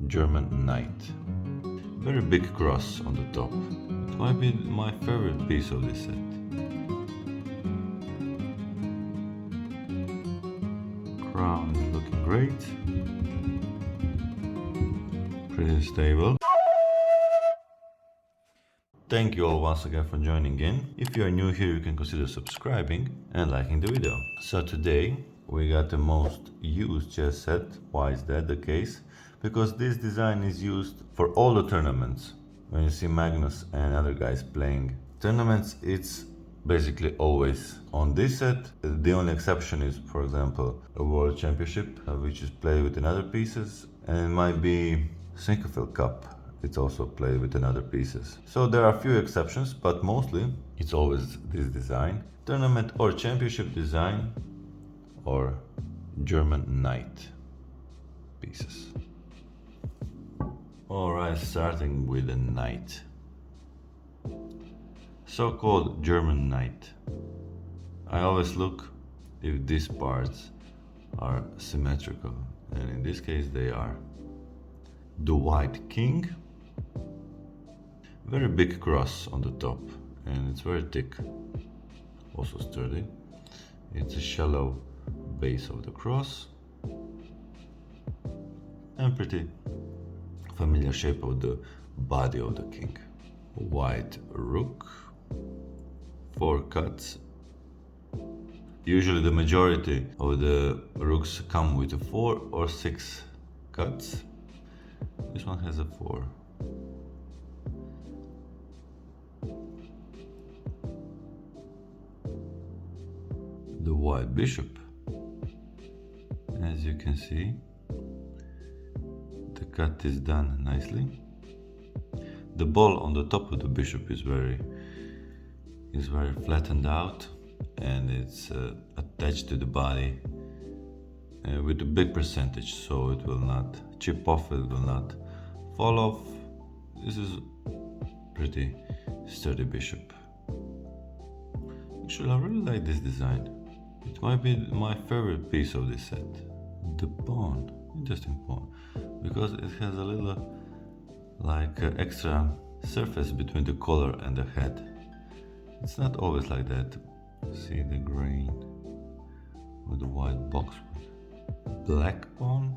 German knight. Very big cross on the top. It might be my favorite piece of this set. Crown is looking great. Pretty stable. Thank you all once again for joining in. If you are new here, you can consider subscribing and liking the video. So today we got the most used chess set. Why is that the case? Because this design is used for all the tournaments. When you see Magnus and other guys playing tournaments, it's basically always on this set. The only exception is, for example, a World Championship, which is played with another pieces, and it might be Sinquefield Cup. It's also played with another pieces. So there are a few exceptions, but mostly it's always this design. Tournament or championship design or German knight pieces. Alright, starting with a knight. So-called German knight. I always look if these parts are symmetrical, and in this case they are. The white king. Very big cross on the top, and it's very thick, also sturdy. It's a shallow base of the cross, and pretty familiar shape of the body of the king. White rook, 4 cuts. Usually the majority of the rooks come with a 4 or 6 cuts. This one has a 4. The white bishop. As you can see, the cut is done nicely. The ball on the top of the bishop is very flattened out, and it's attached to the body with a big percentage, so it will not chip off, it will not fall off. This is pretty sturdy bishop. Actually, I really like this design. It might be my favorite piece of this set. The pawn, interesting pawn, because it has a little extra surface between the collar and the head. It's not always like that. See the grain with the white boxwood. Black pawn,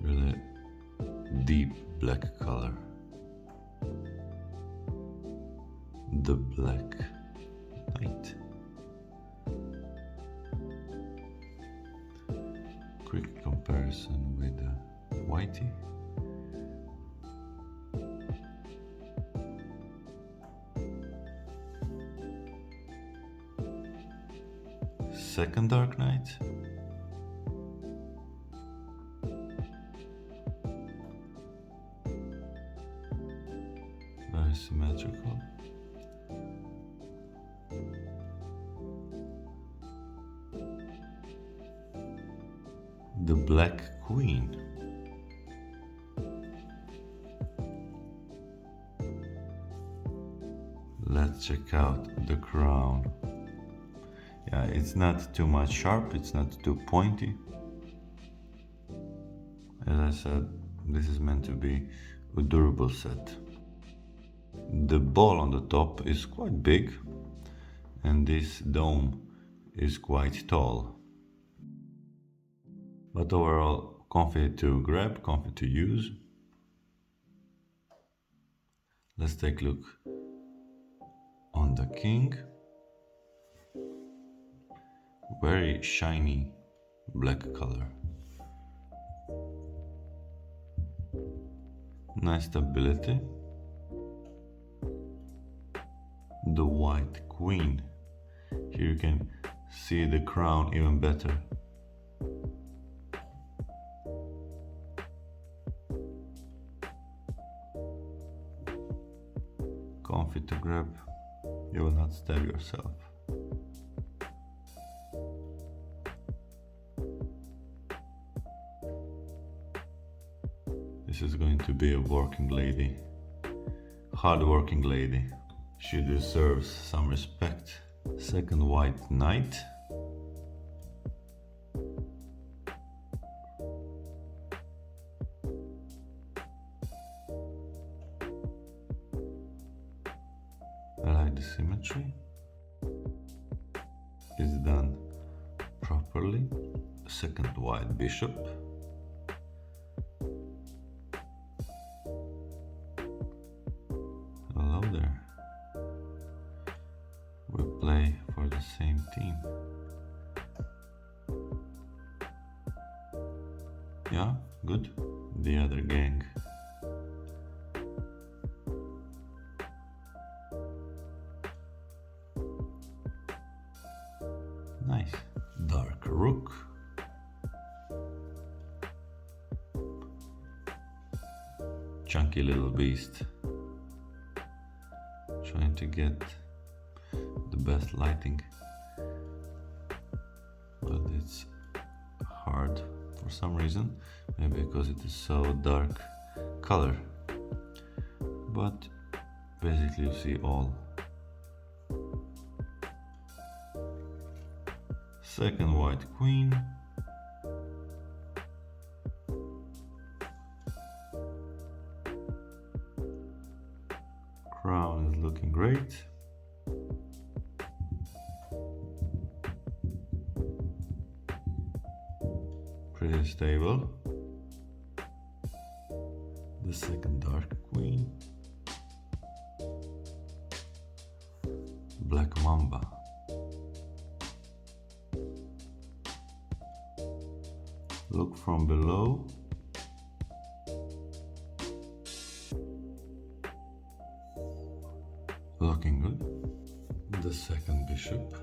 really deep black color. The black knight. Quick comparison with the whitey. Second dark knight. Very symmetrical. The black queen. Let's check out the crown. Yeah, it's not too much sharp, it's not too pointy. As I said, this is meant to be a durable set. The ball on the top is quite big, and this dome is quite tall. But overall, comfy to grab, comfy to use. Let's take a look on the king. Very shiny black color. Nice stability. The white queen. Here you can see the crown even better. Comfy to grab, you will not stab yourself. This is going to be a working lady, hard working lady. She deserves some respect. Second white knight. the symmetry is done properly. Second white bishop. Hello there. We play for the same team. Yeah, good. The other gang. Nice. Dark rook. Chunky little beast. Trying to get the best lighting. But it's hard for some reason. Maybe because it is so dark color. But basically you see all. Second white queen. Crown is looking great. Pretty stable. The second dark queen. Black mamba. Look from below. Looking good. The second bishop.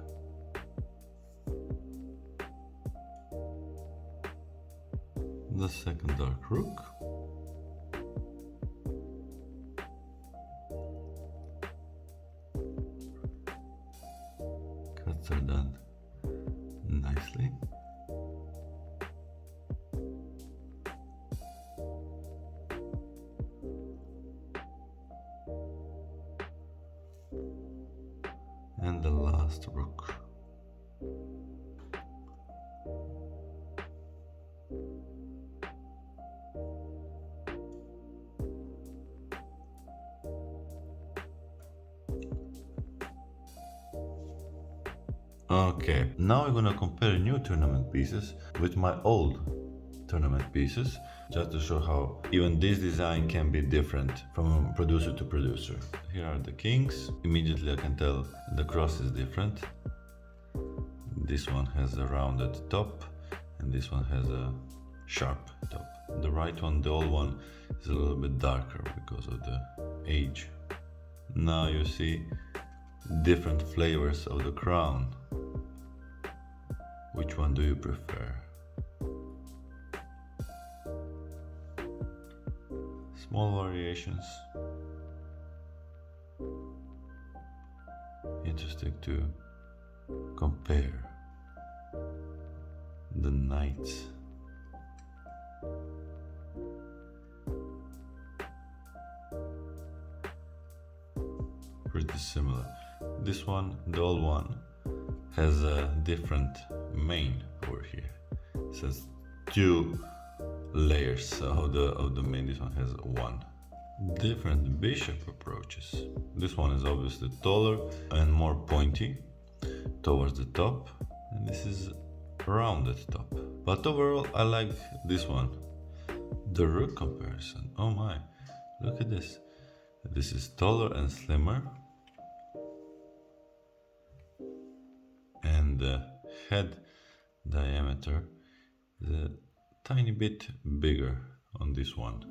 The second dark rook. Cuts are done nicely. And the last rook. Okay, now we're gonna compare new tournament pieces with my old tournament pieces, just to show how even this design can be different from producer to producer. Here are the kings. Immediately I can tell the cross is different. This one has a rounded top and this one has a sharp top. The right one, the old one, is a little bit darker because of the age. Now you see different flavors of the crown. Which one do you prefer? Small variations. Interesting to compare. The knights. Pretty similar. This one, the old one, has a different main over here. It says 2 layers of the main. This one has 1. Different bishop approaches. This one is obviously taller and more pointy towards the top, and this is rounded top. But overall I like this one. The rook comparison. Oh my, look at this. This is taller and slimmer, and the head diameter is a tiny bit bigger on this one,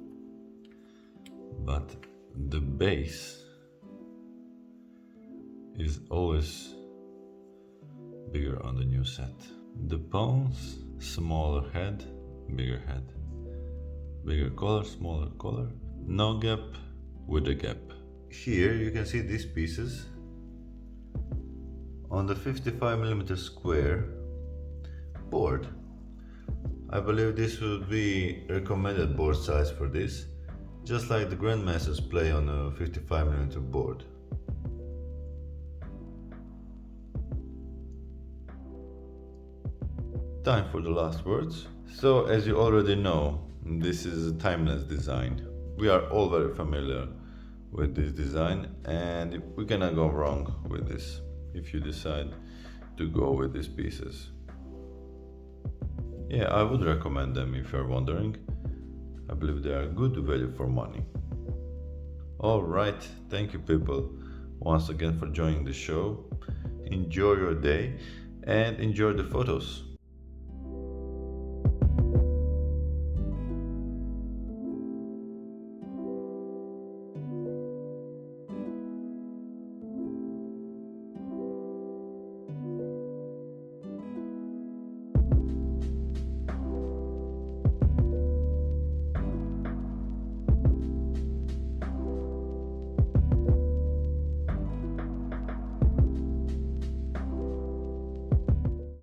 but the base is always bigger on the new set. The pawns, smaller head, bigger head, bigger collar, smaller collar, no gap with a gap. Here you can see these pieces on the 55mm square board. I believe this would be recommended board size for this, just like the grandmasters play on a 55mm board. Time for the last words. So, as you already know, this is a timeless design. We are all very familiar with this design, and we cannot go wrong with this if you decide to go with these pieces. Yeah, I would recommend them if you're wondering. I believe they are good value for money. Alright, thank you people once again for joining the show. Enjoy your day and enjoy the photos.